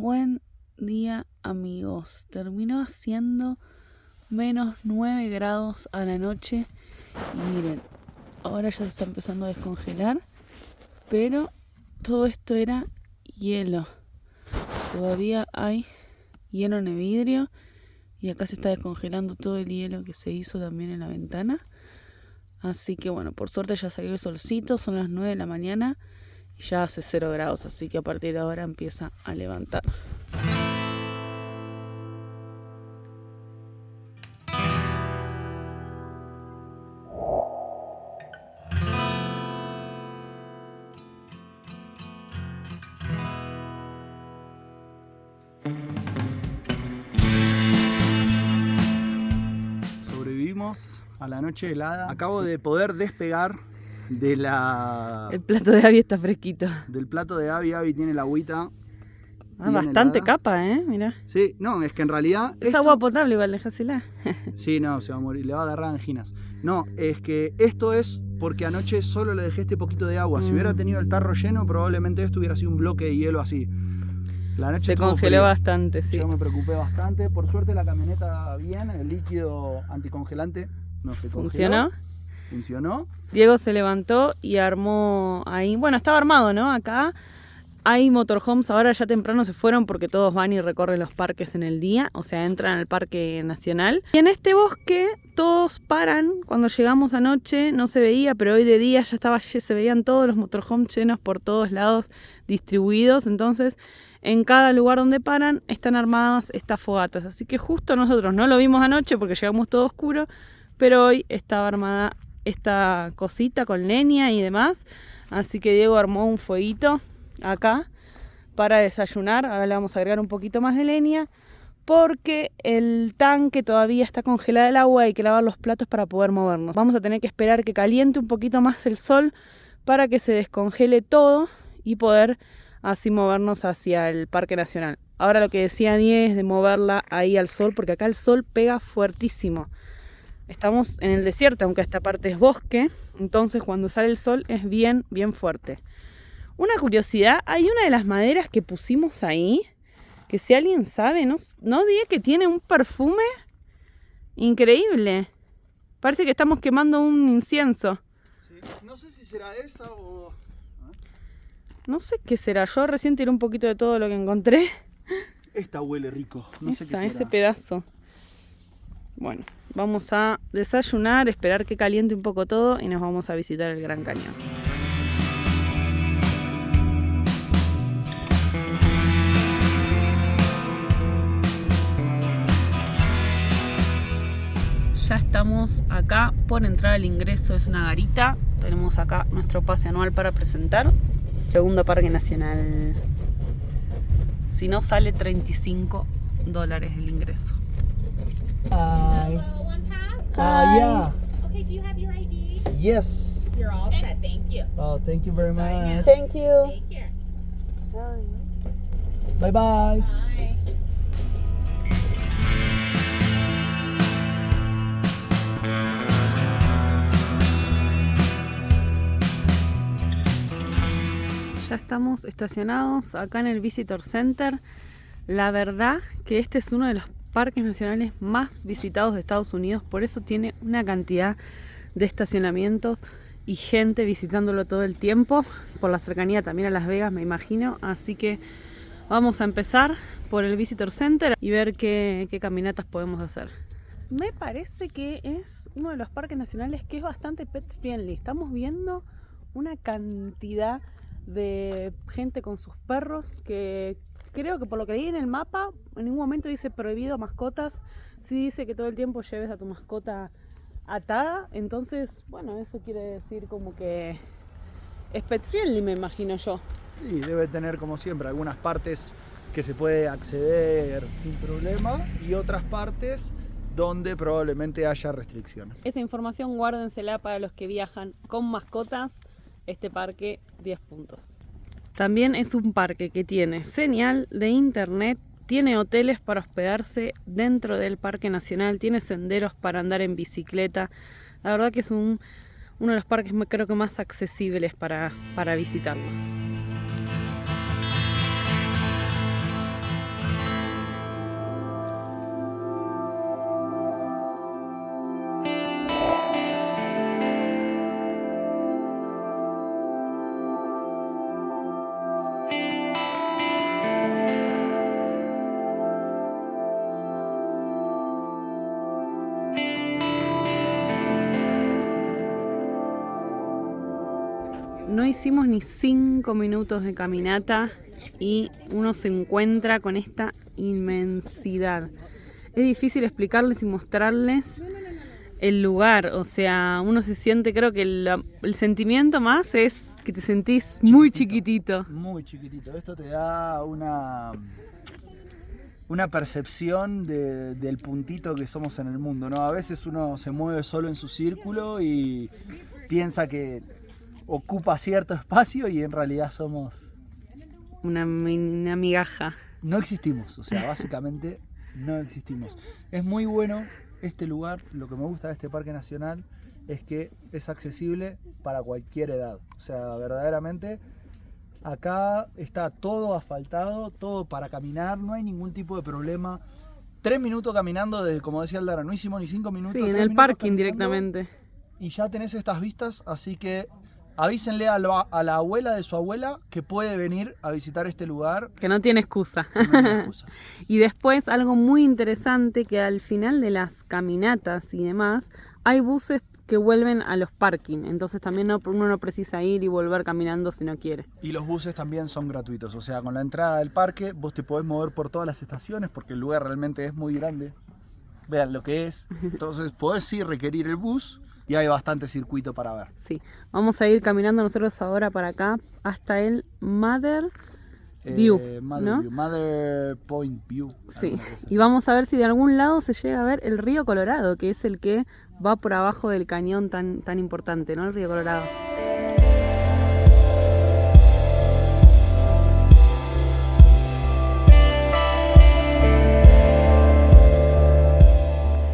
Buen día, amigos. Terminó haciendo menos 9 grados a la noche. Y miren, ahora ya se está empezando a descongelar. Pero todo esto era hielo. Todavía hay hielo en el vidrio. Y acá se está descongelando todo el hielo que se hizo también en la ventana. Así que bueno, por suerte ya salió el solcito. Son las 9 de la mañana. Y ya hace 0 grados. Así que a partir de ahora empieza a levantar. Sobrevivimos a la noche helada. Acabo de poder despegar de El plato de Abby está fresquito. del plato de Abby. Abby tiene la agüita. Bastante helada. capa, mirá. Sí, no, es que en realidad... Es agua potable igual, dejásela. Sí, no, se va a morir, le va a agarrar anginas. No, es que esto es porque anoche solo le dejé este poquito de agua. Si hubiera tenido el tarro lleno, probablemente esto hubiera sido un bloque de hielo así. La noche se congeló fría. bastante, sí. Yo me preocupé bastante. Por suerte la camioneta bien, el líquido anticongelante no se congeló. Funcionó. Diego se levantó y armó ahí. Bueno, estaba armado, ¿no? Acá hay motorhomes, ahora ya temprano se fueron porque todos van y recorren los parques en el día, o sea, entran al parque nacional. Y en este bosque todos paran. Cuando llegamos anoche no se veía, pero hoy de día se veían todos los motorhomes llenos por todos lados, distribuidos. Entonces, en cada lugar donde paran están armadas estas fogatas. Así que justo nosotros no lo vimos anoche porque llegamos todo oscuro, pero hoy estaba armada esta cosita con leña y demás. Así que Diego armó un fueguito acá para desayunar. Ahora le vamos a agregar un poquito más de leña porque el tanque todavía está congelada el agua y hay que lavar los platos para poder movernos. Vamos a tener que esperar que caliente un poquito más el sol para que se descongele todo y poder así movernos hacia el Parque Nacional. Ahora lo que decía Diego es de moverla ahí al sol, porque acá el sol pega fuertísimo. Estamos en el desierto, aunque esta parte es bosque, entonces cuando sale el sol es bien, bien fuerte. Una curiosidad, hay una de las maderas que pusimos ahí, que si alguien sabe, no diga que tiene un perfume increíble. Parece que estamos quemando un incienso. Sí, no sé si será esa o... No sé qué será, yo recién tiré un poquito de todo lo que encontré. Esta huele rico, no sé qué será. Ese pedazo. Bueno, vamos a desayunar, esperar que caliente un poco todo y nos vamos a visitar el Gran Cañón. Ya estamos acá por entrar al ingreso, es una garita. Tenemos acá nuestro pase anual para presentar. Segundo Parque Nacional. Si no, sale $35 el ingreso. Hi. Hello, one pass? Yeah. Okay, do you have your ID? Yes. You're all set, thank you. Oh, thank you very much. Thank you. Take care. Bye bye. Bye. Ya estamos estacionados acá en el Visitor Center. La verdad que este es uno de los parques nacionales más visitados de Estados Unidos, por eso tiene una cantidad de estacionamientos y gente visitándolo todo el tiempo, por la cercanía también a Las Vegas, me imagino. Así que vamos a empezar por el Visitor Center y ver qué caminatas podemos hacer. Me parece que es uno de los parques nacionales que es bastante pet friendly. Estamos viendo una cantidad de gente con sus perros que creo que por lo que leí en el mapa en ningún momento dice prohibido mascotas. Sí dice que todo el tiempo lleves a tu mascota atada. Entonces, bueno, eso quiere decir como que es pet friendly, me imagino yo. Sí, debe tener como siempre algunas partes que se puede acceder sin problema y otras partes donde probablemente haya restricciones. Esa información guárdensela para los que viajan con mascotas. Este parque, 10 puntos. También es un parque que tiene señal de internet, tiene hoteles para hospedarse dentro del Parque Nacional, tiene senderos para andar en bicicleta. La verdad que es uno de los parques creo que más accesibles para visitarlo. hicimos ni 5 minutos de caminata y uno se encuentra con esta inmensidad. Es difícil explicarles y mostrarles el lugar, o sea, uno se siente, creo que el sentimiento más es que te sentís muy chiquitito. Muy chiquitito. Esto te da una percepción del puntito que somos en el mundo, ¿no? A veces uno se mueve solo en su círculo y piensa que ocupa cierto espacio y en realidad somos... Una migaja. No existimos, o sea, básicamente no existimos. Es muy bueno este lugar, lo que me gusta de este parque nacional es que es accesible para cualquier edad. O sea, verdaderamente acá está todo asfaltado, todo para caminar, no hay ningún tipo de problema. 3 minutos caminando, desde, como decía Aldara, no hicimos ni 5 minutos. Sí, en el parking directamente. Y ya tenés estas vistas, así que avísenle a la abuela de su abuela que puede venir a visitar este lugar. Que no tiene excusa. No tiene excusa. Y después algo muy interesante, que al final de las caminatas y demás, hay buses que vuelven a los parking. Entonces también uno no precisa ir y volver caminando si no quiere. Y los buses también son gratuitos. O sea, con la entrada del parque vos te podés mover por todas las estaciones porque el lugar realmente es muy grande. Vean lo que es. Entonces podés ir requerir el bus. Y hay bastante circuito para ver. Sí, vamos a ir caminando nosotros ahora para acá hasta el Mother View, ¿no? Mother Point View. Sí, y vamos a ver si de algún lado se llega a ver el río Colorado, que es el que va por abajo del cañón tan importante, ¿no? El río Colorado.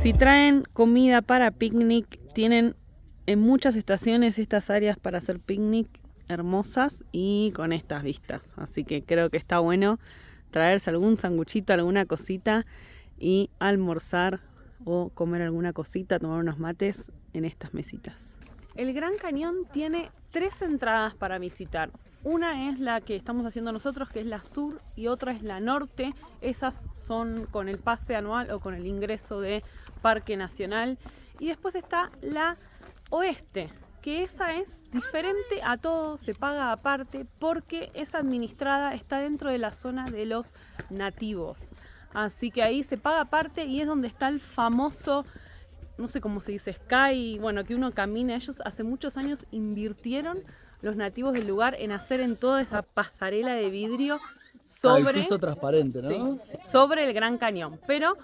Si traen comida para picnic, tienen en muchas estaciones estas áreas para hacer picnic hermosas y con estas vistas. Así que creo que está bueno traerse algún sanguchito, alguna cosita y almorzar o comer alguna cosita, tomar unos mates en estas mesitas. El Gran Cañón tiene 3 entradas para visitar. Una es la que estamos haciendo nosotros, que es la sur, y otra es la norte. Esas son con el pase anual o con el ingreso de Parque Nacional. Y después está la oeste, que esa es diferente a todo, se paga aparte porque es administrada, está dentro de la zona de los nativos. Así que ahí se paga aparte y es donde está el famoso, no sé cómo se dice, sky, bueno, que uno camina. Ellos hace muchos años invirtieron, los nativos del lugar, en hacer en toda esa pasarela de vidrio sobre... el piso transparente, ¿no? Sí, sobre el Gran Cañón, pero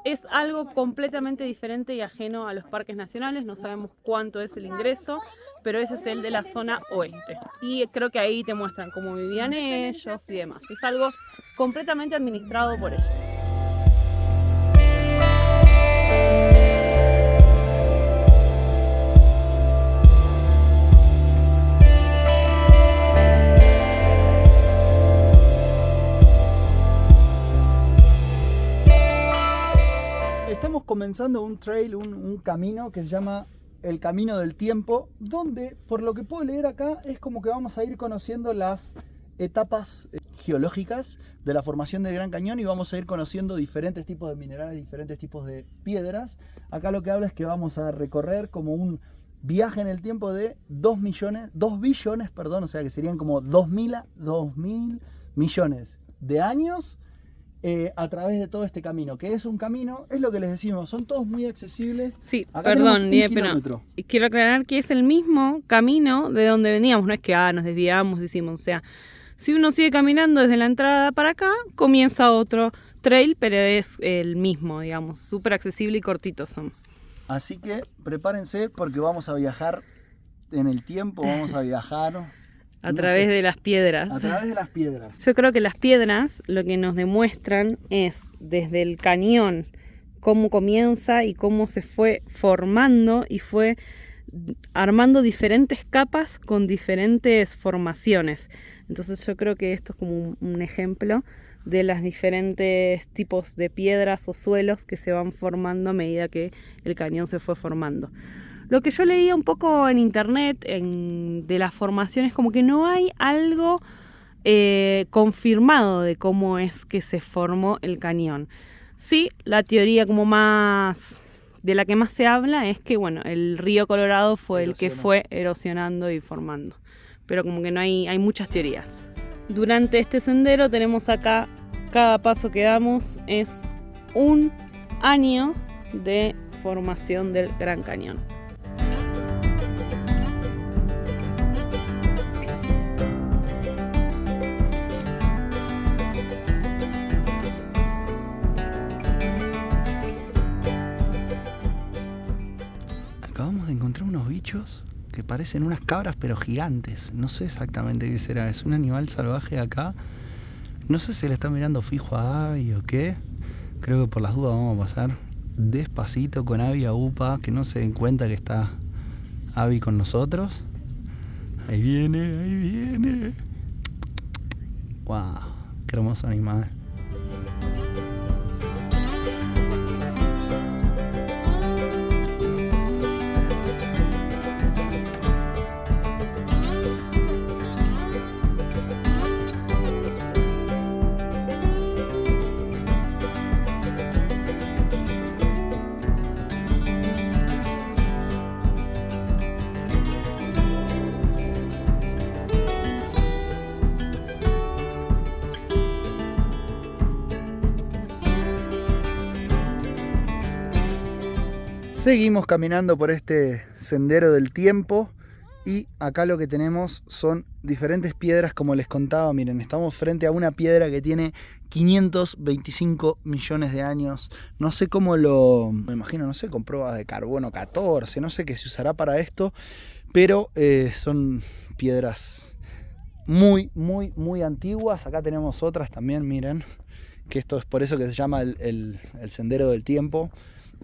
es algo completamente diferente y ajeno a los parques nacionales. No sabemos cuánto es el ingreso, pero ese es el de la zona oeste. Y creo que ahí te muestran cómo vivían ellos y demás. Es algo completamente administrado por ellos. Estamos comenzando un trail, un camino que se llama el Camino del Tiempo, donde, por lo que puedo leer acá, es como que vamos a ir conociendo las etapas geológicas de la formación del Gran Cañón y vamos a ir conociendo diferentes tipos de minerales, diferentes tipos de piedras. Acá lo que habla es que vamos a recorrer como un viaje en el tiempo de 2 billones, o sea que serían como 2.000 millones de años a través de todo este camino, que es un camino, es lo que les decimos, son todos muy accesibles. Sí, acá perdón, pero quiero aclarar que es el mismo camino de donde veníamos, no es que nos desviamos, hicimos, o sea, si uno sigue caminando desde la entrada para acá, comienza otro trail, pero es el mismo, digamos, súper accesible y cortitos son. Así que prepárense porque vamos a viajar en el tiempo, vamos a viajar... A través de las piedras. A través de las piedras. Yo creo que las piedras lo que nos demuestran es desde el cañón cómo comienza y cómo se fue formando y fue armando diferentes capas con diferentes formaciones. Entonces yo creo que esto es como un ejemplo de las diferentes tipos de piedras o suelos que se van formando a medida que el cañón se fue formando. Lo que yo leía un poco en internet de las formaciones, como que no hay algo confirmado de cómo es que se formó el cañón. Sí, la teoría como más de la que más se habla es que bueno, el río Colorado fue el que fue erosionando y formando. pero como que no hay muchas teorías. Durante este sendero tenemos acá, cada paso que damos es un año de formación del Gran Cañón. Acabamos de encontrar unos bichos que parecen unas cabras pero gigantes. No sé exactamente qué será. Es un animal salvaje acá. No sé si le está mirando fijo a Abby o qué. Creo que por las dudas vamos a pasar despacito con Abby a UPA, que no se den cuenta que está Abby con nosotros. Ahí viene, ahí viene. Wow, qué hermoso animal. Seguimos caminando por este sendero del tiempo y acá lo que tenemos son diferentes piedras, como les contaba. Miren, estamos frente a una piedra que tiene 525 millones de años. No sé cómo me imagino, no sé, con pruebas de carbono 14, no sé qué se usará para esto, pero son piedras muy, muy, muy antiguas. Acá tenemos otras también, miren, que esto es por eso que se llama el sendero del tiempo.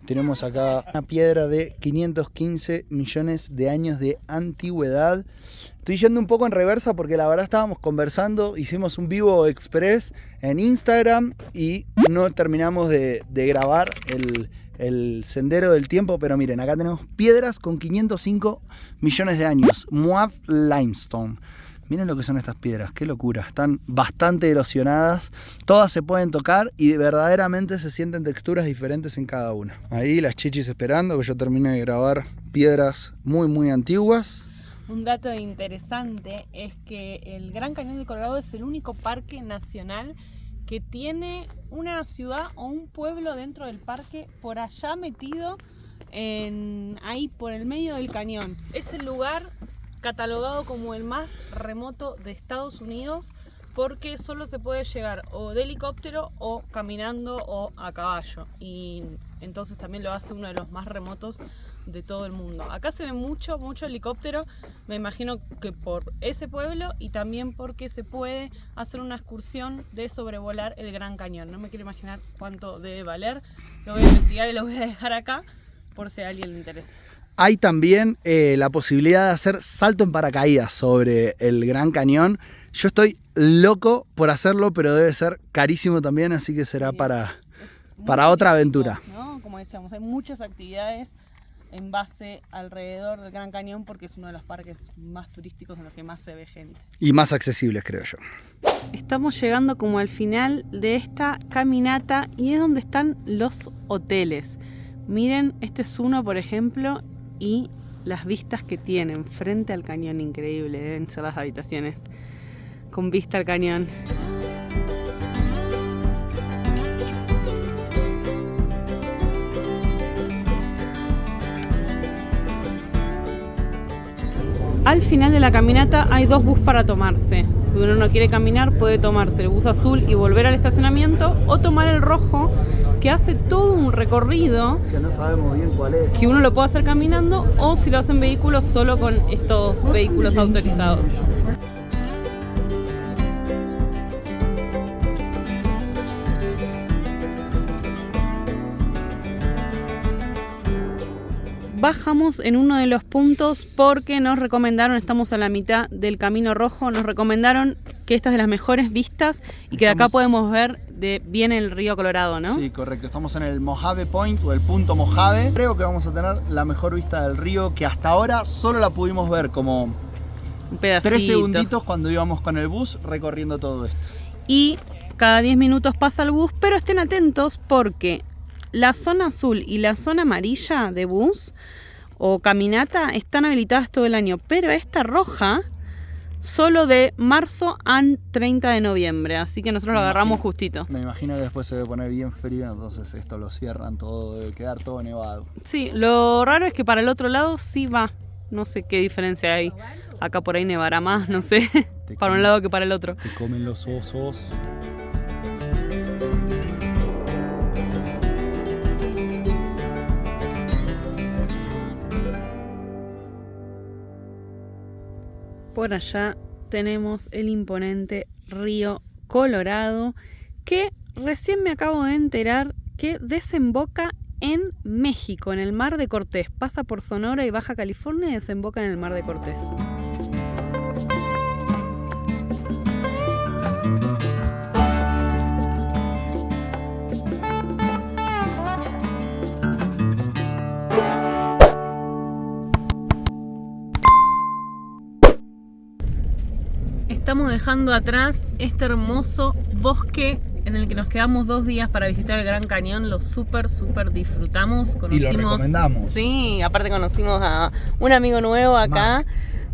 Tenemos acá una piedra de 515 millones de años de antigüedad. Estoy yendo un poco en reversa porque la verdad estábamos conversando, hicimos un vivo express en Instagram y no terminamos de grabar el sendero del tiempo, pero miren, acá tenemos piedras con 505 millones de años, Moab Limestone. Miren lo que son estas piedras, qué locura. Están bastante erosionadas, todas se pueden tocar y verdaderamente se sienten texturas diferentes en cada una. Ahí las chichis esperando que yo termine de grabar piedras muy muy antiguas. Un dato interesante es que el Gran Cañón del Colorado es el único parque nacional que tiene una ciudad o un pueblo dentro del parque por allá metido ahí por el medio del cañón. Es el lugar catalogado como el más remoto de Estados Unidos porque solo se puede llegar o de helicóptero o caminando o a caballo, y entonces también lo hace uno de los más remotos de todo el mundo. Acá se ve mucho helicóptero, me imagino que por ese pueblo y también porque se puede hacer una excursión de sobrevolar el Gran Cañón. No me quiero imaginar cuánto debe valer, lo voy a investigar y lo voy a dejar acá por si a alguien le interesa. Hay también la posibilidad de hacer salto en paracaídas sobre el Gran Cañón. Yo estoy loco por hacerlo, pero debe ser carísimo también, así que será para otra aventura, ¿no? Como decíamos, hay muchas actividades en base alrededor del Gran Cañón porque es uno de los parques más turísticos en los que más se ve gente. Y más accesibles, creo yo. Estamos llegando como al final de esta caminata y es donde están los hoteles. Miren, este es uno, por ejemplo, y las vistas que tienen frente al cañón, increíble, deben ser las habitaciones con vista al cañón. Al final de la caminata hay dos bus para tomarse. Si uno no quiere caminar, puede tomarse el bus azul y volver al estacionamiento, o tomar el rojo, que hace todo un recorrido que no sabemos bien cuál es, que uno lo puede hacer caminando o si lo hacen vehículos solo con estos vehículos autorizados. Bajamos en uno de los puntos porque nos recomendaron, estamos a la mitad del Camino Rojo, nos recomendaron que esta es de las mejores vistas y que de acá podemos ver bien el río Colorado, ¿no? Sí, correcto. Estamos en el Mojave Point o el punto Mojave. Creo que vamos a tener la mejor vista del río, que hasta ahora solo la pudimos ver como un pedacito. 3 segunditos cuando íbamos con el bus recorriendo todo esto. Y cada 10 minutos pasa el bus, pero estén atentos porque la zona azul y la zona amarilla de bus o caminata están habilitadas todo el año, pero esta roja solo de marzo al 30 de noviembre, así que nosotros lo agarramos justito. Me imagino que después se debe poner bien frío, entonces esto lo cierran todo, debe quedar todo nevado. Sí, lo raro es que para el otro lado sí va. No sé qué diferencia hay. Acá por ahí nevará más, no sé, para un lado que para el otro. Te comen los osos. Por allá tenemos el imponente río Colorado, que recién me acabo de enterar que desemboca en México, en el Mar de Cortés. Pasa por Sonora y Baja California y desemboca en el Mar de Cortés. Estamos dejando atrás este hermoso bosque en el que nos quedamos 2 días para visitar el Gran Cañón. Lo súper disfrutamos. Y lo recomendamos. Sí, aparte conocimos a un amigo nuevo acá,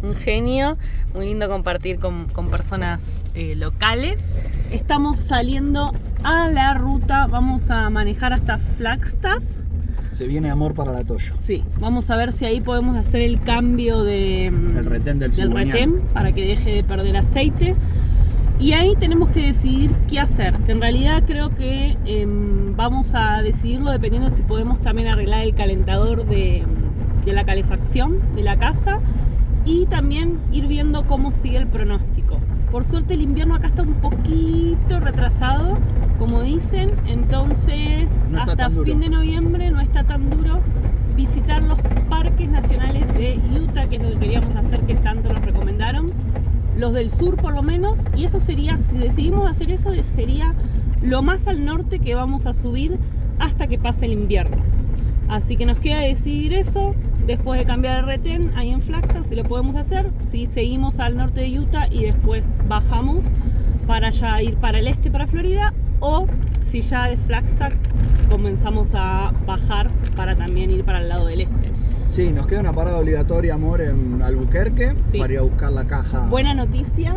un genio. Muy lindo compartir con personas locales. Estamos saliendo a la ruta, vamos a manejar hasta Flagstaff. Se viene amor para la Toyo. Sí, vamos a ver si ahí podemos hacer el cambio el retén del retén para que deje de perder aceite. Y ahí tenemos que decidir qué hacer, que en realidad creo que vamos a decidirlo dependiendo de si podemos también arreglar el calentador de la calefacción de la casa y también ir viendo cómo sigue el pronóstico. Por suerte el invierno acá está un poquito retrasado, como dicen, entonces no hasta fin de noviembre no está tan duro visitar los parques nacionales de Utah, que es lo que queríamos hacer, que tanto nos recomendaron. Los del sur por lo menos, y eso sería, si decidimos hacer eso, sería lo más al norte que vamos a subir hasta que pase el invierno. Así que nos queda decidir eso, después de cambiar el retén ahí en Flagstaff, si lo podemos hacer, si seguimos al norte de Utah y después bajamos para ya ir para el este, para Florida, o si ya de Flagstaff comenzamos a bajar para también ir para el lado del este. Sí, nos queda una parada obligatoria, amor, en Albuquerque, sí, para ir a buscar la caja. Buena noticia,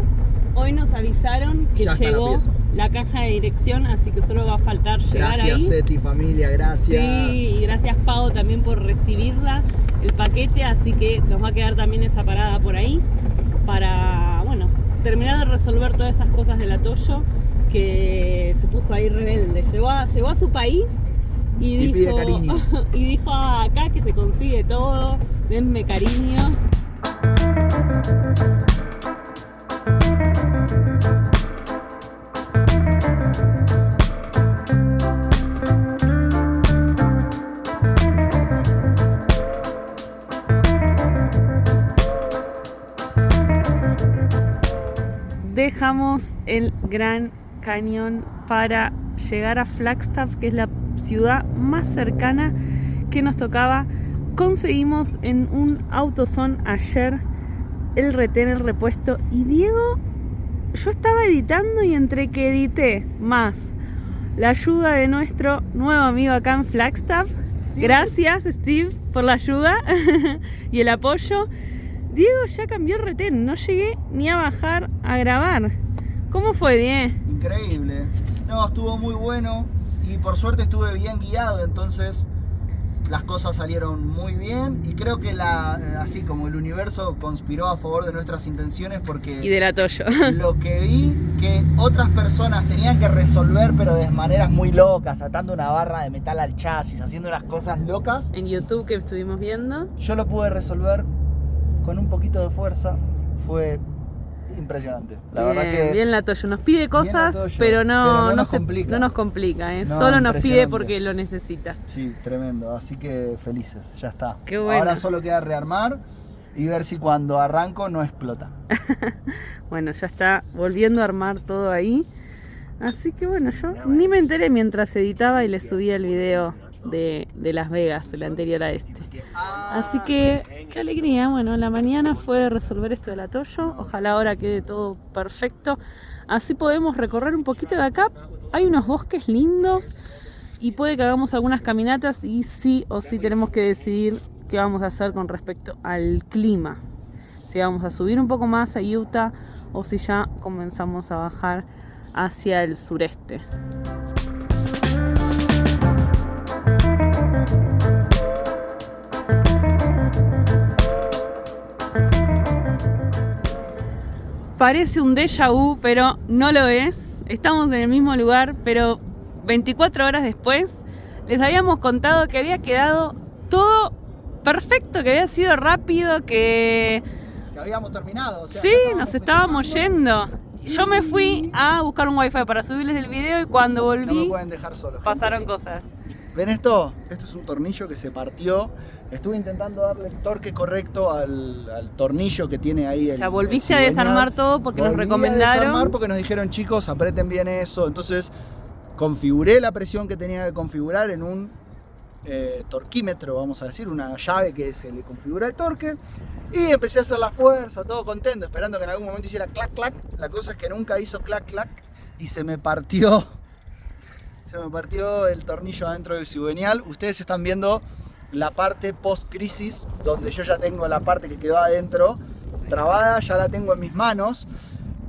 hoy nos avisaron que llegó la caja de dirección, así que solo va a faltar llegar ahí. Gracias, Seti, familia, gracias. Sí, y gracias, Pau, también por recibirla, el paquete, así que nos va a quedar también esa parada por ahí para, bueno, terminar de resolver todas esas cosas de la Toyo, que se puso ahí rebelde. Llegó a su país y dijo, pide cariño. Y dijo acá que se consigue todo, denme cariño. Dejamos el Gran Cañón para llegar a Flagstaff, que es la ciudad más cercana que nos tocaba. Conseguimos en un AutoZone ayer el retén, el repuesto, y Diego, yo estaba editando y entre que edité más la ayuda de nuestro nuevo amigo acá en Flagstaff, gracias Steve por la ayuda y el apoyo, Diego ya cambió el retén, no llegué ni a bajar a grabar. ¿Cómo fue, Diego? Increíble. No, estuvo muy bueno y por suerte estuve bien guiado, entonces las cosas salieron muy bien y creo que así como el universo conspiró a favor de nuestras intenciones, porque y de la Toyo. Lo que vi que otras personas tenían que resolver, pero de maneras muy locas, atando una barra de metal al chasis, haciendo unas cosas locas. En YouTube que estuvimos viendo. Yo lo pude resolver con un poquito de fuerza, fue impresionante. La bien, verdad que bien la Toyo, nos pide cosas, Toyo, pero no nos complica. No nos complica, No, solo nos pide porque lo necesita. Sí, tremendo, así que felices, ya está. Qué bueno. Ahora solo queda rearmar y ver si cuando arranco no explota. Bueno, ya está volviendo a armar todo ahí. Así que bueno, yo ni me enteré mientras editaba y le subía el video de Las Vegas, el anterior a este. Así que qué alegría. Bueno, la mañana fue resolver esto de la Toyo. Ojalá ahora quede todo perfecto. Así podemos recorrer un poquito de acá. Hay unos bosques lindos y puede que hagamos algunas caminatas y sí o sí tenemos que decidir qué vamos a hacer con respecto al clima. si vamos a subir un poco más a Utah o si ya comenzamos a bajar hacia el sureste. Parece un déjà vu, pero no lo es. Estamos en el mismo lugar, pero 24 horas después les habíamos contado que había quedado todo perfecto, que había sido rápido, que habíamos terminado. O sea, sí, nos estábamos yendo. Yo me fui a buscar un wifi para subirles el video y cuando volví no me pueden dejar solo, pasaron cosas. ¿Ven esto? Esto es un tornillo que se partió. Estuve intentando darle el torque correcto al tornillo que tiene ahí. O sea, volviste a desarmar todo porque nos recomendaron. A desarmar porque nos dijeron, chicos, aprieten bien eso. Entonces configuré la presión que tenía que configurar en un torquímetro, vamos a decir, una llave que se le configura el torque. Y empecé a hacer la fuerza, todo contento, esperando que en algún momento hiciera clac, clac. La cosa es que nunca hizo clac, clac y se me partió. Se me partió el tornillo adentro del cigüeñal. Ustedes están viendo la parte post-crisis, donde yo ya tengo la parte que quedó adentro trabada, ya la tengo en mis manos.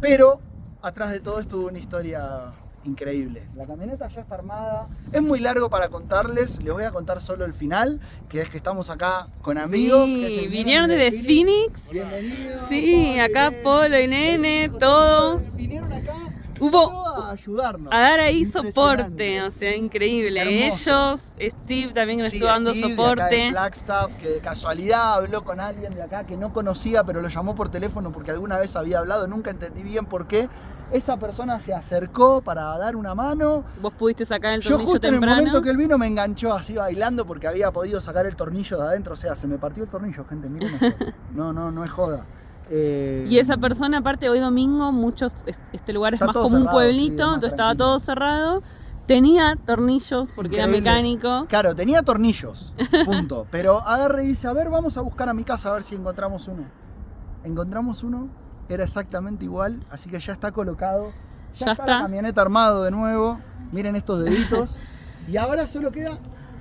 Pero atrás de todo esto hubo una historia increíble. La camioneta ya está armada. Es muy largo para contarles. Les voy a contar solo el final, que es que estamos acá con amigos. Sí, que vinieron desde Phoenix. Bienvenidos. Sí, Poli, acá Polo y Nene, todos. Vinieron acá Hubo solo a ayudarnos. a dar ahí Impresionante. soporte, o sea, increíble. Hermoso. Ellos, Steve también que nos Sí, estuvo dando Steve, de soporte. acá de Flagstaff, que de casualidad habló con alguien de acá que no conocía, pero lo llamó por teléfono porque alguna vez había hablado, nunca entendí bien por qué. Esa persona se acercó para dar una mano. Vos pudiste sacar el Yo tornillo justo en el temprano. momento que él vino me enganchó así bailando porque había podido sacar el tornillo de adentro. O sea, se me partió el tornillo, gente, miren esto. No es joda. Y esa persona, aparte, hoy domingo, este lugar es Está más todo como un cerrado, sí, pueblito, es más entonces estaba tranquilo. todo cerrado. Tenía tornillos porque Increíble. era mecánico. Claro, tenía tornillos, punto. Pero agarra y dice, a ver, vamos a buscar a mi casa a ver si encontramos uno. Encontramos uno, era exactamente igual, así que ya está colocado. Ya está la camioneta armado de nuevo. Miren estos deditos. Y ahora solo queda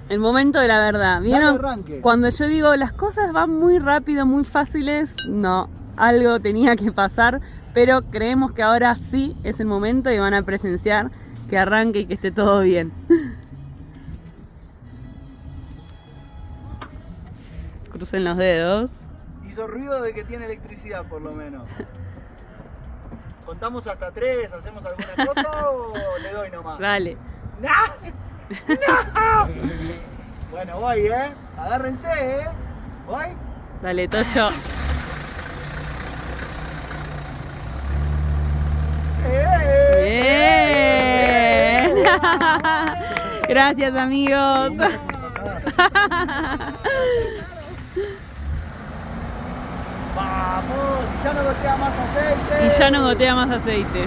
El momento de la verdad. darle ¿Vieron? arranque. Cuando yo digo las cosas van muy rápido, muy fáciles, no, algo tenía que pasar, pero creemos que ahora sí es el momento y van a presenciar que arranque y que esté todo bien. Crucen los dedos. Hizo ruido de que tiene electricidad, por lo menos. ¿Contamos hasta 3? ¿Hacemos alguna cosa o le doy nomás? Dale. ¡No! ¡No! Bueno, voy, agárrense, voy. Dale, Toyo. Bien. Gracias, amigos. Vamos, ya no gotea más aceite. Y ya no gotea más aceite.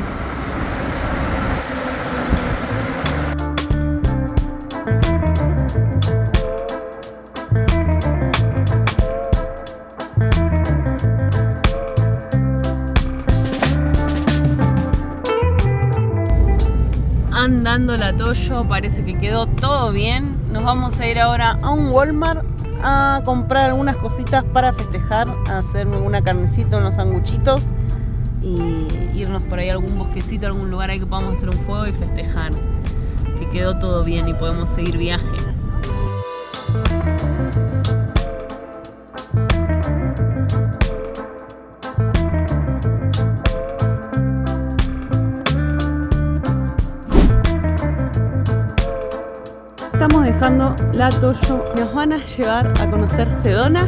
Andando la Toyo, parece que quedó todo bien. Nos vamos a ir ahora a un Walmart a comprar algunas cositas para festejar, a hacer una carnecita, unos sanguchitos y irnos por ahí a algún bosquecito, a algún lugar ahí que podamos hacer un fuego y festejar que quedó todo bien y podemos seguir viaje. Estamos dejando la Toyo, nos van a llevar a conocer Sedona